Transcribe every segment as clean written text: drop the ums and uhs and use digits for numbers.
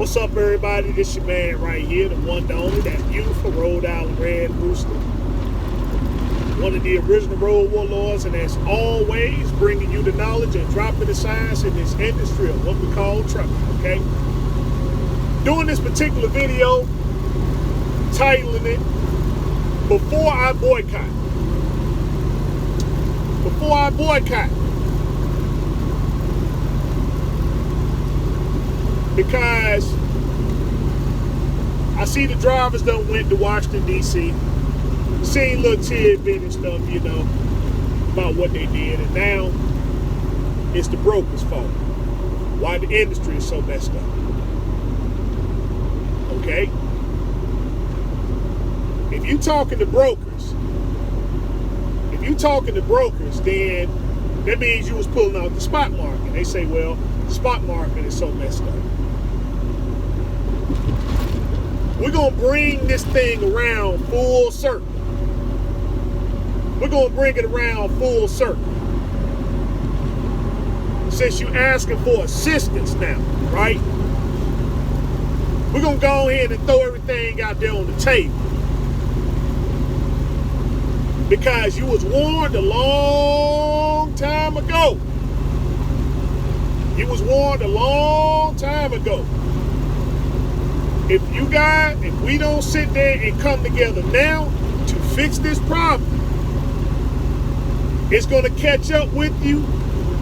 What's up, everybody? This your man right here, the one, the only, that beautiful Rhode Island Red Rooster. One of the original road warlords, and as always, bringing you the knowledge and dropping the science in this industry of what we call trucking, okay? Doing this particular video, titling it, Before I Boycott. Before I Boycott. Because I see the drivers done went to Washington, D.C., seen little tidbit and stuff, you know, about what they did, and now it's the brokers' fault. Why the industry is so messed up. Okay? If you talking to brokers, then that means you was pulling out the spot market. They say, well, the spot market is so messed up. We're going to bring this thing around full circle. We're going to bring it around full circle. Since you're asking for assistance now, right? We're going to go ahead and throw everything out there on the table. Because you was warned a long time ago. You was warned a long time ago. If we don't sit there and come together now to fix this problem, it's going to catch up with you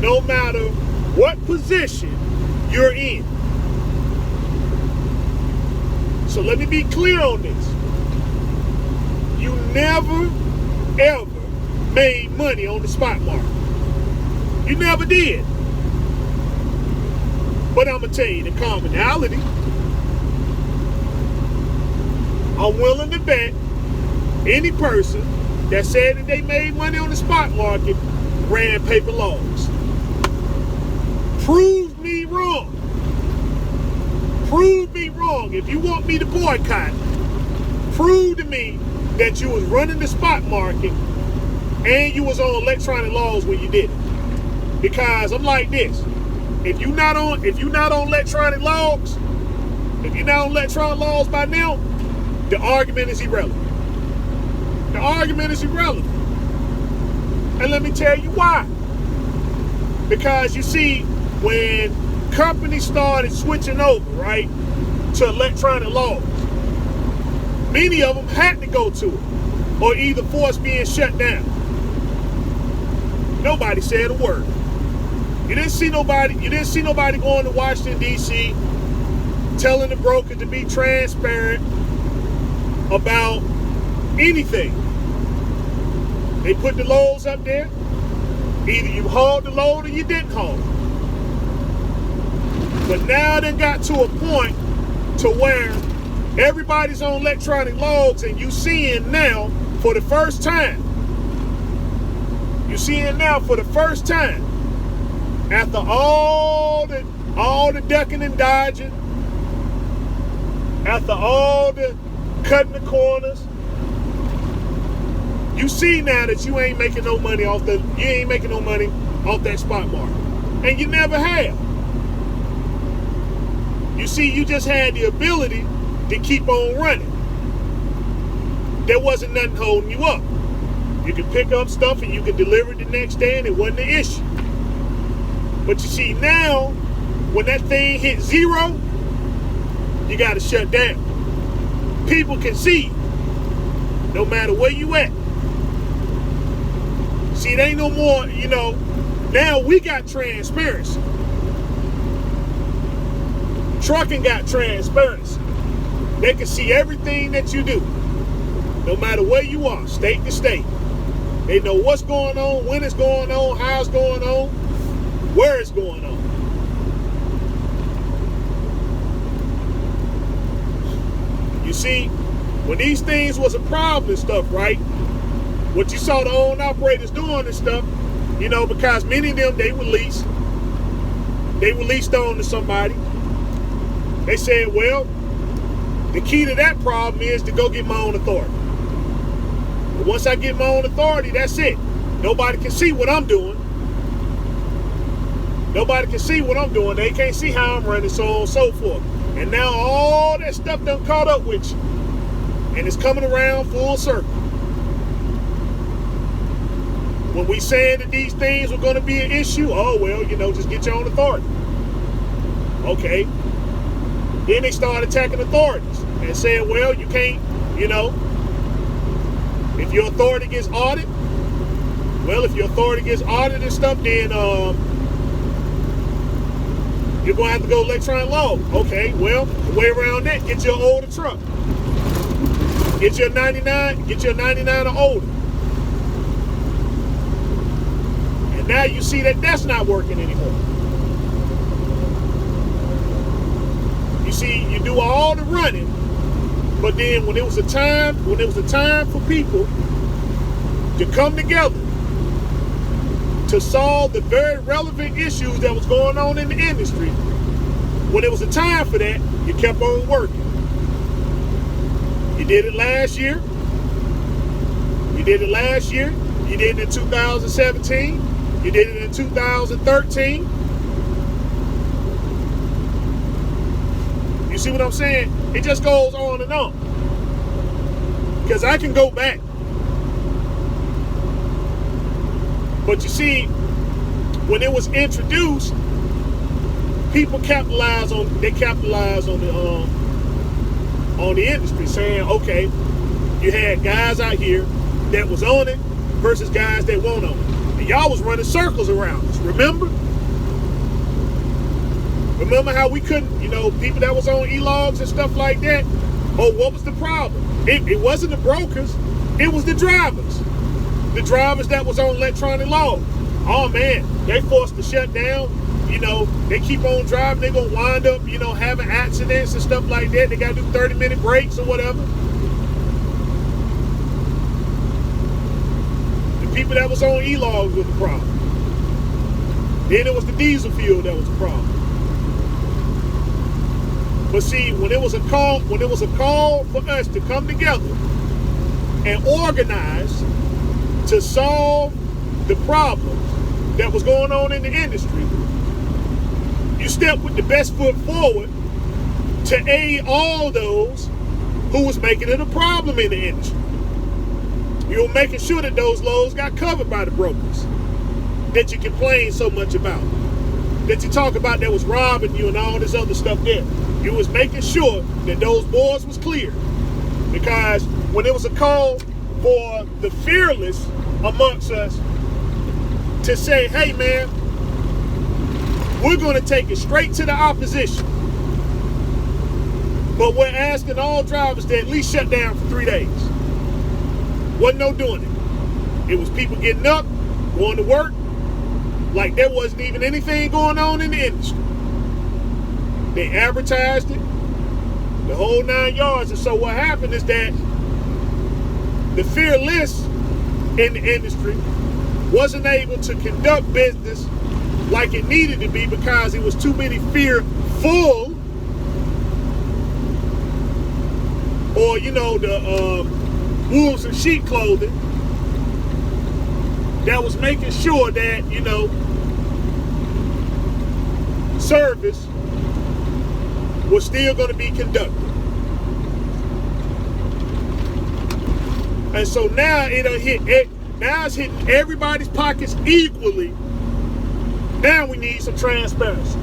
no matter what position you're in. So let me be clear on this. You never, ever made money on the spot market. You never did. But I'm going to tell you the commonality. I'm willing to bet any person that said that they made money on the spot market ran paper logs. Prove me wrong. Prove me wrong. If you want me to boycott, prove to me that you was running the spot market and you was on electronic logs when you did it. Because I'm like this. If you're not on electronic logs, by now, the argument is irrelevant. The argument is irrelevant. And let me tell you why. Because you see, when companies started switching over, right, to electronic logs, many of them had to go to it or either force being shut down. Nobody said a word. You didn't see nobody going to Washington, D.C. telling the broker to be transparent about anything. They put the loads up there. Either you hauled the load or you didn't haul it. But now they got to a point to where everybody's on electronic logs, and you seeing now for the first time. You seeing now for the first time, after all the ducking and dodging, after all the cutting the corners, you see now that you ain't making no money off that spot market. And you never have. You see, you just had the ability to keep on running. There wasn't nothing holding you up. You could pick up stuff and you could deliver it the next day and it wasn't an issue. But you see now, when that thing hit zero, you gotta shut down. People can see you, no matter where you at. See, it ain't no more, now we got transparency. Trucking got transparency. They can see everything that you do, no matter where you are, state to state. They know what's going on, when it's going on, how it's going on, where it's going on. You see, when these things was a problem and stuff, right? What you saw the own operators doing and stuff, because many of them, they released on to somebody. They said, well, the key to that problem is to go get my own authority. But once I get my own authority, that's it. Nobody can see what I'm doing. Nobody can see what I'm doing. They can't see how I'm running, so on and so forth. And now all that stuff done caught up with you. And it's coming around full circle. When we saying that these things were going to be an issue, oh, well, just get your own authority. Okay. Then they start attacking authorities and saying, well, you can't, if your authority gets audited, if your authority gets audited and stuff, then you're going to have to go electronic log. Okay, well, the way around that, get your older truck. Get your 99 or older. And now you see that that's not working anymore. You see, you do all the running, but then when it was a time for people to come together to solve the very relevant issues that was going on in the industry, when it was a time for that, you kept on working. You did it last year. You did it in 2017. You did it in 2013. You see what I'm saying? It just goes on and on. Because I can go back. But you see, when it was introduced, people capitalized on the industry, saying, okay, you had guys out here that was on it versus guys that won't on it. And y'all was running circles around us, remember? Remember how we couldn't, people that was on e-logs and stuff like that? Oh, what was the problem? It wasn't the brokers, it was the drivers. The drivers that was on electronic log. Oh man, they forced to shut down. They keep on driving, they're gonna wind up, having accidents and stuff like that. They gotta do 30-minute breaks or whatever. The people that was on e-logs was the problem. Then it was the diesel fuel that was the problem. But see, when it was a call for us to come together and organize to solve the problems that was going on in the industry, you stepped with the best foot forward to aid all those who was making it a problem in the industry. You were making sure that those loads got covered by the brokers that you complain so much about, that you talk about that was robbing you and all this other stuff there. You was making sure that those boards was clear. Because when it was a call for the fearless amongst us to say, hey man, we're going to take it straight to the opposition, but we're asking all drivers to at least shut down for 3 days. Wasn't no doing it. It was people getting up, going to work, like there wasn't even anything going on in the industry. They advertised it, the whole 9 yards. And so what happened is that the fearless in the industry wasn't able to conduct business like it needed to be because it was too many fearful, or the wolves in sheep clothing that was making sure that service was still going to be conducted. And so now it's hitting everybody's pockets equally. Now we need some transparency.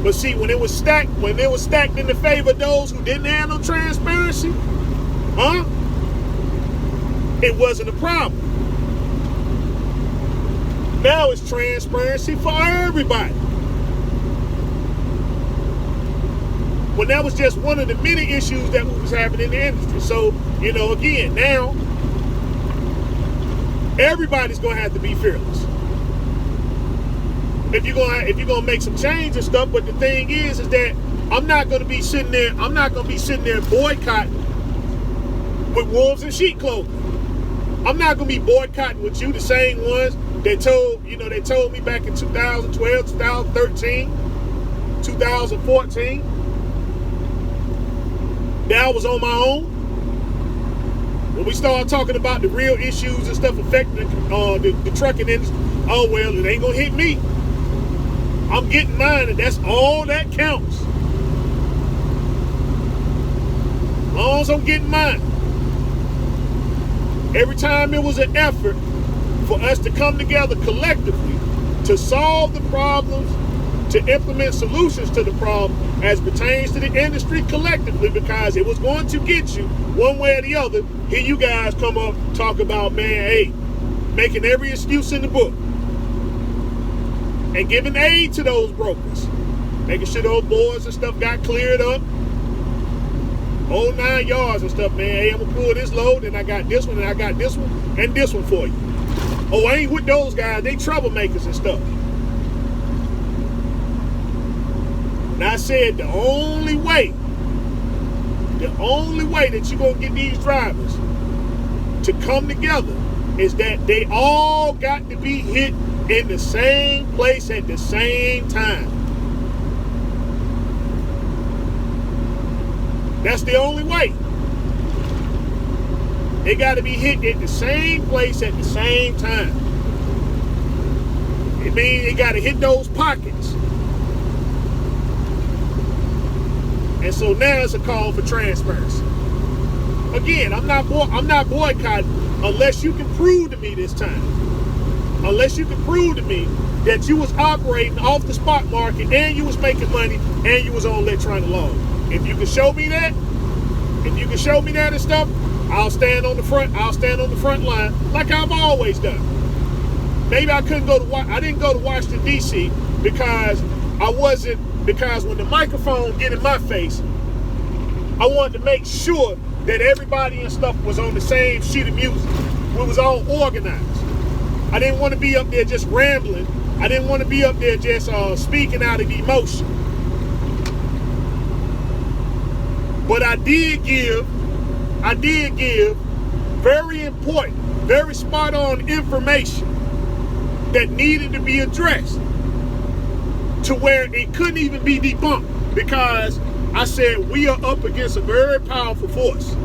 But see, when it was stacked in the favor of those who didn't have no transparency, it wasn't a problem. Now it's transparency for everybody. When that was just one of the many issues that was happening in the industry. So, again, now everybody's gonna have to be fearless. If you're gonna make some change and stuff, but the thing is that I'm not gonna be sitting there boycotting with wolves in sheep clothing. I'm not gonna be boycotting with you, the same ones that told me back in 2012, 2013, 2014 that I was on my own. When we start talking about the real issues and stuff affecting the trucking industry, oh well, it ain't gonna hit me. I'm getting mine, and that's all that counts. As long as I'm getting mine. Every time it was an effort for us to come together collectively to solve the problems, to implement solutions to the problem as pertains to the industry collectively, because it was going to get you one way or the other. Here you guys come up, talk about, man, hey, making every excuse in the book and giving aid to those brokers, making sure those boards and stuff got cleared up, whole 9 yards and stuff, man. Hey, I'm gonna pull this load, and I got this one, and I got this one, and this one for you. Oh, I ain't with those guys, they troublemakers and stuff. And I said the only way that you're gonna get these drivers to come together is that they all got to be hit in the same place at the same time. That's the only way. They got to be hit at the same place at the same time. It means they got to hit those pockets. And so now it's a call for transparency. Again, I'm not boycotting unless you can prove to me this time. Unless you can prove to me that you was operating off the spot market and you was making money and you was on electronic loan. If you can show me that, and stuff, I'll stand on the front line like I've always done. Maybe I didn't go to Washington D.C. because when the microphone get in my face, I wanted to make sure that everybody and stuff was on the same sheet of music. We was all organized. I didn't want to be up there just rambling. I didn't want to be up there just speaking out of emotion. But I did give very important, very spot on information that needed to be addressed to where it couldn't even be debunked, because I said we are up against a very powerful force.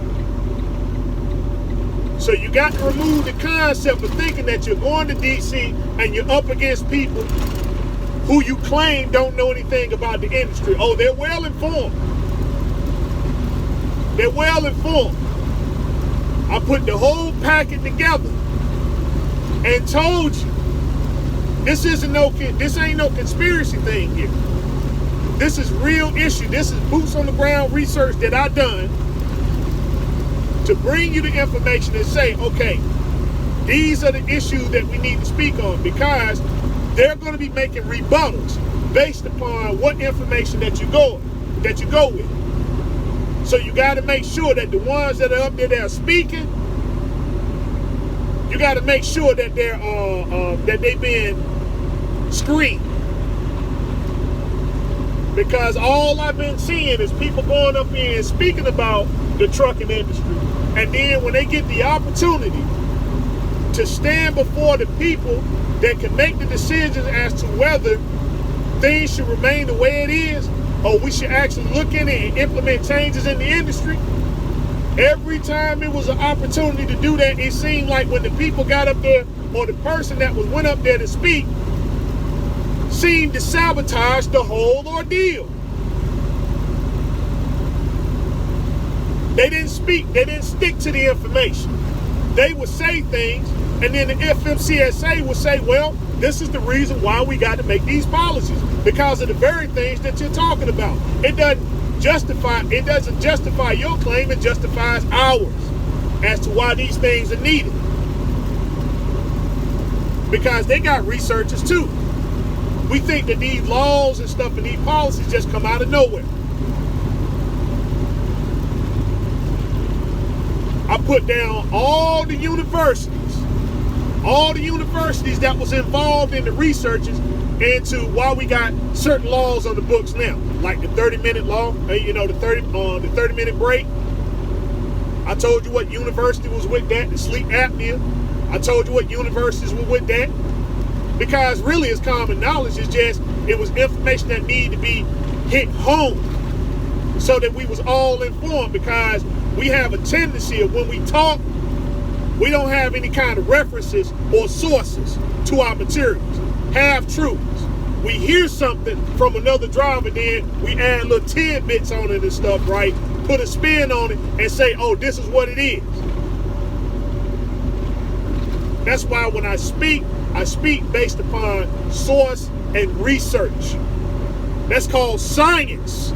So you got to remove the concept of thinking that you're going to DC and you're up against people who you claim don't know anything about the industry. Oh, they're well informed. They're well informed. I put the whole packet together and told you this ain't no conspiracy thing here. This is real issue. This is boots on the ground research that I done to bring you the information and say, okay, these are the issues that we need to speak on, because they're going to be making rebuttals based upon what information that you go with. So you got to make sure that the ones that are up there that are speaking, you got to make sure that they've been screened. Because all I've been seeing is people going up here and speaking about the trucking industry, and then when they get the opportunity to stand before the people that can make the decisions as to whether things should remain the way it is, or we should actually look in it and implement changes in the industry. Every time it was an opportunity to do that, it seemed like when the people got up there, or the person that went up there to speak, seemed to sabotage the whole ordeal. They didn't speak, they didn't stick to the information. They would say things, and then the FMCSA would say, well, this is the reason why we got to make these policies, because of the very things that you're talking about. It doesn't justify your claim, it justifies ours as to why these things are needed. Because they got researchers too. We think that these laws and stuff and these policies just come out of nowhere. I put down all the universities that was involved in the researches into why we got certain laws on the books now, like the 30-minute law, the 30-minute break. I told you what university was with that, the sleep apnea. I told you what universities were with that, because really it's common knowledge. It's just, it was information that needed to be hit home so that we was all informed, because we have a tendency of, when we talk, we don't have any kind of references or sources to our materials, half truths. we hear something from another driver, then we add little tidbits on it and stuff, right? Put a spin on it and say, oh, this is what it is. That's why when I speak based upon source and research. That's called science.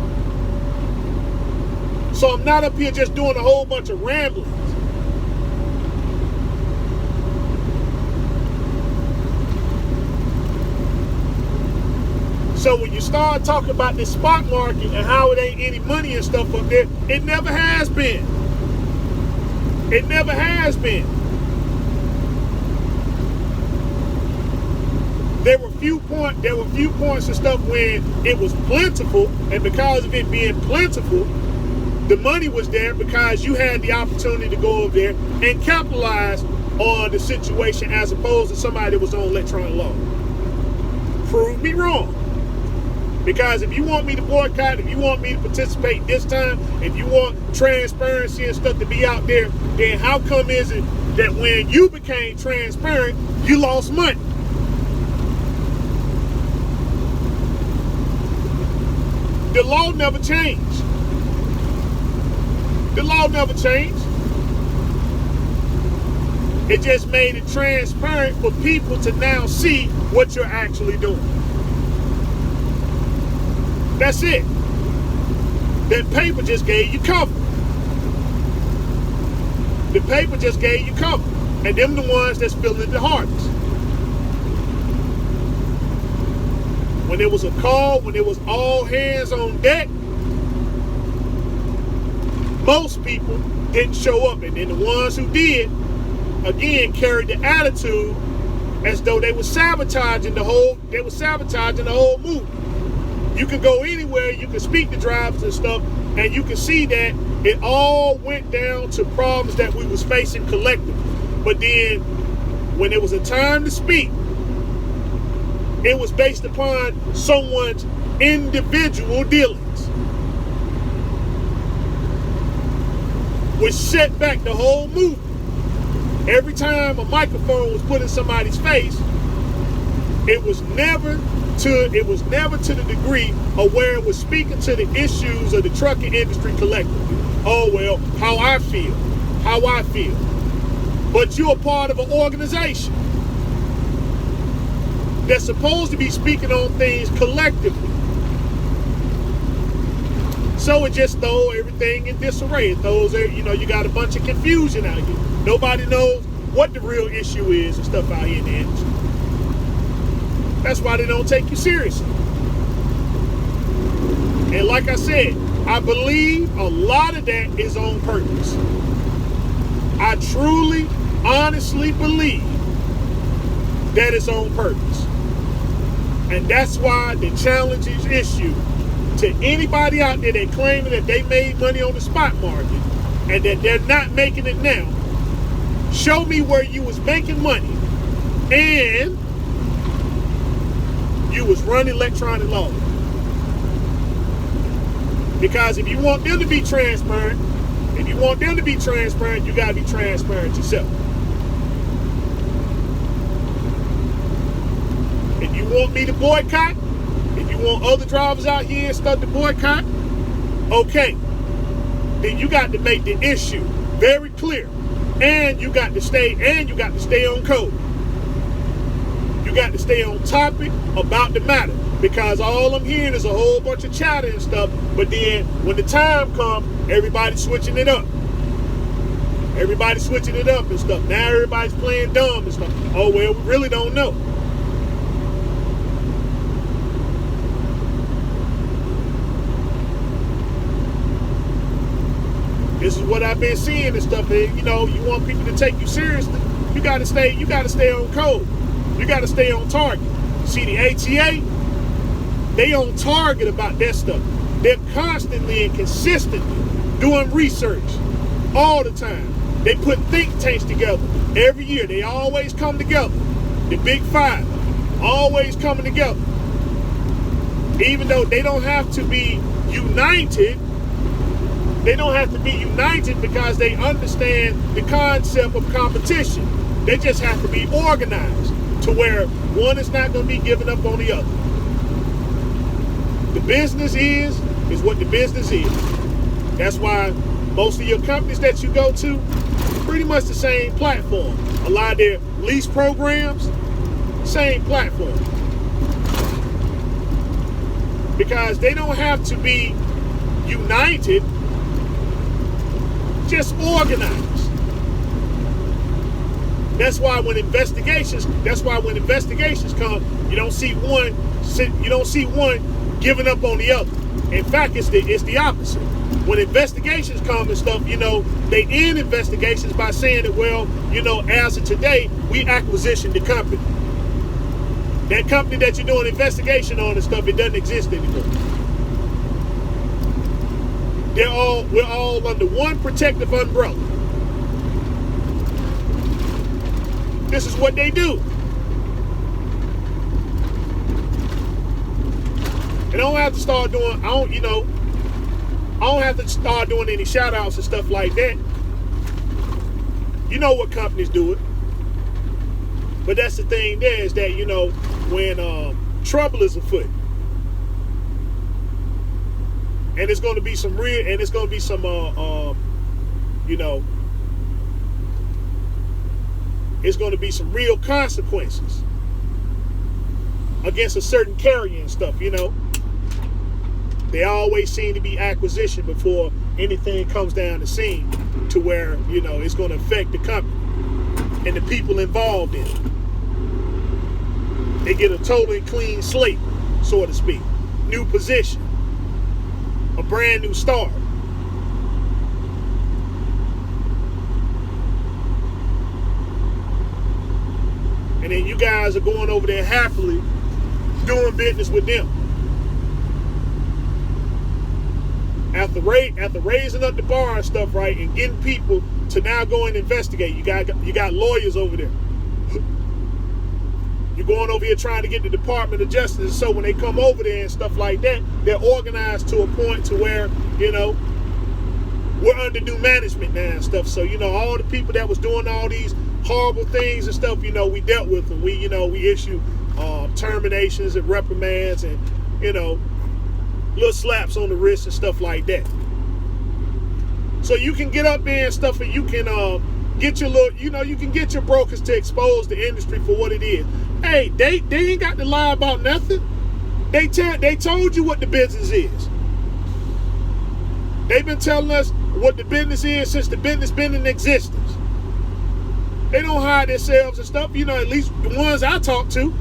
So I'm not up here just doing a whole bunch of ramblings. So when you start talking about this spot market and how it ain't any money and stuff up there, it never has been. It never has been. There were few points and stuff when it was plentiful, and because of it being plentiful, the money was there because you had the opportunity to go over there and capitalize on the situation as opposed to somebody that was on electronic law. Prove me wrong. Because if you want me to boycott, if you want me to participate this time, if you want transparency and stuff to be out there, then how come is it that when you became transparent, you lost money? The law never changed. The law never changed. It just made it transparent for people to now see what you're actually doing. That's it. That paper just gave you cover. The paper just gave you cover. And them the ones that's feeling it the hardest. When there was a call, when it was all hands on deck, most people didn't show up. And then the ones who did, again, carried the attitude as though they were sabotaging the whole movement. You can go anywhere, you can speak to drivers and stuff, and you can see that it all went down to problems that we was facing collectively. But then, when it was a time to speak, it was based upon someone's individual dealings, which set back the whole movement. Every time a microphone was put in somebody's face, it was never to the degree of where it was speaking to the issues of the trucking industry collectively. Oh, well, how I feel. But you're a part of an organization that's supposed to be speaking on things collectively. So it just throws everything in disarray. It throws, you got a bunch of confusion out here. Nobody knows what the real issue is and stuff out here in the industry. That's why they don't take you seriously. And like I said, I believe a lot of that is on purpose. I truly, honestly believe that it's on purpose. And that's why the challenge is issued to anybody out there that claiming that they made money on the spot market and that they're not making it now. Show me where you was making money and you was running electronic law. Because if you want them to be transparent, you gotta be transparent yourself. If you want me to boycott, if you want other drivers out here and stuff to boycott, okay. Then you got to make the issue very clear. And you got to stay on code. You got to stay on topic about the matter, because all I'm hearing is a whole bunch of chatter and stuff, but then when the time comes, everybody's switching it up. And stuff. Now everybody's playing dumb and stuff. Oh, well, we really don't know. This is what I've been seeing and stuff. You want people to take you seriously, you gotta stay on code. You gotta stay on target. See, the ATA, they on target about that stuff. They're constantly and consistently doing research all the time. They put think tanks together every year. They always come together. The big five always coming together. Even though they don't have to be united, because they understand the concept of competition. They just have to be organized to where one is not going to be giving up on the other. business is what the business is. That's why most of your companies that you go to, pretty much the same platform. A lot of their lease programs, same platform. Because they don't have to be united, just organized. That's why when investigations come, you don't see one giving up on the other. In fact, it's the opposite. When investigations come and stuff, they end investigations by saying that, well, as of today, we acquisitioned the company. That company that you're doing investigation on and stuff, it doesn't exist anymore. We're all under one protective umbrella. This is what they do. And I don't have to start doing, I don't have to start doing any shout outs and stuff like that. You know what companies do it. But that's the thing there is that, when trouble is afoot, and it's going to be some real, and it's going to be some, it's going to be some real consequences against a certain carrier and stuff, They always seem to be acquisition before anything comes down the scene to where, it's going to affect the company and the people involved in it. They get a totally clean slate, so to speak. New position. A brand new start. And then you guys are going over there happily doing business with them. After raising up the bar and stuff, right, and getting people to now go and investigate. You got lawyers over there. You're going over here trying to get the Department of Justice, so when they come over there and stuff like that, they're organized to a point to where, we're under new management now and stuff. So, all the people that was doing all these horrible things and stuff, we dealt with them. We issue terminations and reprimands and, little slaps on the wrist and stuff like that. So you can get up there and stuff, and you can get your little, you can get your brokers to expose the industry for what it is. Hey, they ain't got to lie about nothing. They told you what the business is. They've been telling us what the business is since the business been in existence. They don't hide themselves and stuff. At least the ones I talk to,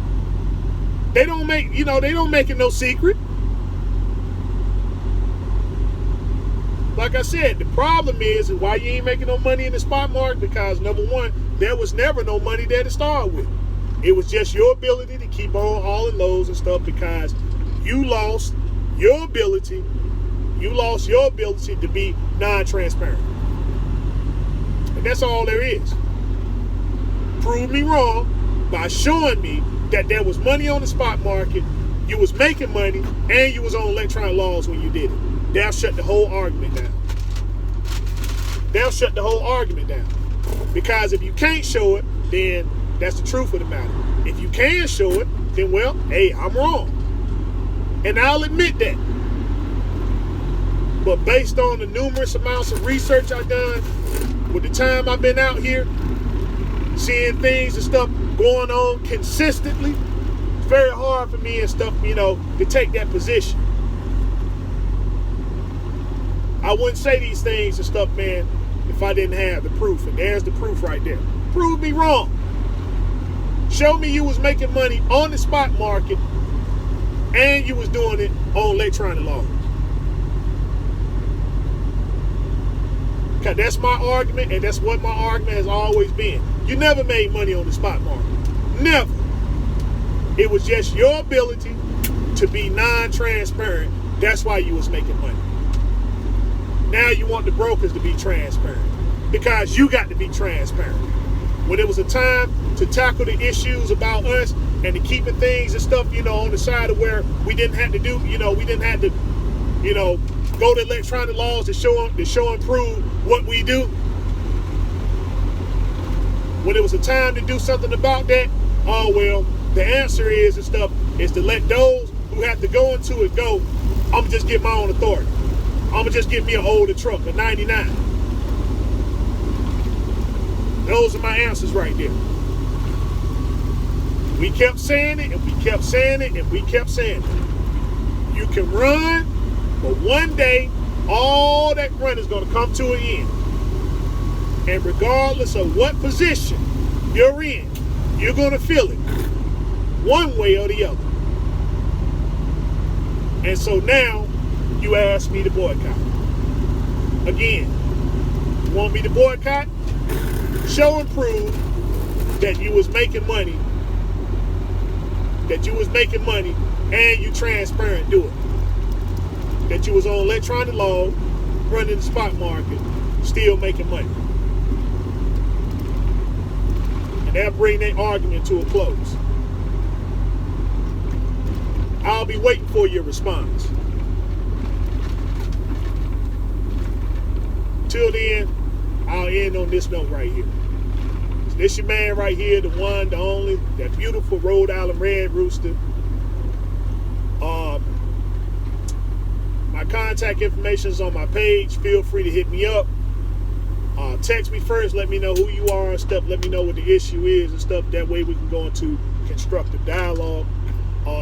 they don't make it no secret. Like I said, the problem is why you ain't making no money in the spot market, because number one, there was never no money there to start with. It was just your ability to keep on hauling lows and stuff, because you lost your ability to be non-transparent. And that's all there is. Prove me wrong by showing me that there was money on the spot market, you was making money, and you was on electronic laws when you did it. They'll shut the whole argument down. Because if you can't show it, then that's the truth of the matter. If you can show it, then, well, hey, I'm wrong. And I'll admit that. But based on the numerous amounts of research I've done, with the time I've been out here, seeing things and stuff going on consistently, it's very hard for me and stuff, to take that position. I wouldn't say these things and stuff, man, if I didn't have the proof. And there's the proof right there. Prove me wrong. Show me you was making money on the spot market and you was doing it on electronic loans. Because that's my argument, and that's what my argument has always been. You never made money on the spot market. Never. It was just your ability to be non-transparent. That's why you was making money. Now you want the brokers to be transparent because you got to be transparent. When it was a time to tackle the issues about us and to keeping things and stuff, on the side of where we didn't have to do, we didn't have to, go to electronic laws to show and prove what we do. When it was a time to do something about that, oh well, the answer is and stuff is to let those who have to go into it go, I'm going to just get my own authority. I'm going to just get me an older truck, a 99. Those are my answers right there. We kept saying it, and we kept saying it, and we kept saying it. You can run, but one day, all that run is going to come to an end. And regardless of what position you're in, you're going to feel it one way or the other. And so now, you ask me to boycott. Again, you want me to boycott? Show and prove that you was making money. That you was making money and you transparent do it. That you was on electronic log, running the spot market, still making money. And that'll bring that argument to a close. I'll be waiting for your response. Till then, I'll end on this note right here. This your man right here, the one, the only, that beautiful Rhode Island Red Rooster. My contact information is on my page. Feel free to hit me up. Text me first. Let me know who you are and stuff. Let me know what the issue is and stuff. That way we can go into constructive dialogue.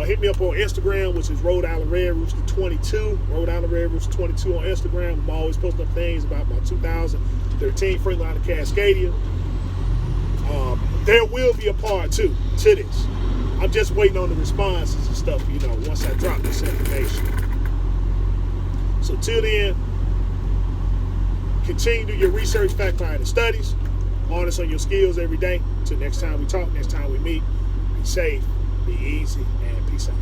Hit me up on Instagram, which is Rhode Island Red Rooster 22. Rhode Island Red Rooster 22 on Instagram. I'm always posting up things about my 2013 Freightliner Cascadia. There will be a part 2 to this. I'm just waiting on the responses and stuff, once I drop this information. So till then, continue to do your research, fact-finding studies. Honest on your skills every day. Till next time we talk, next time we meet. Be safe, be easy, and peace out.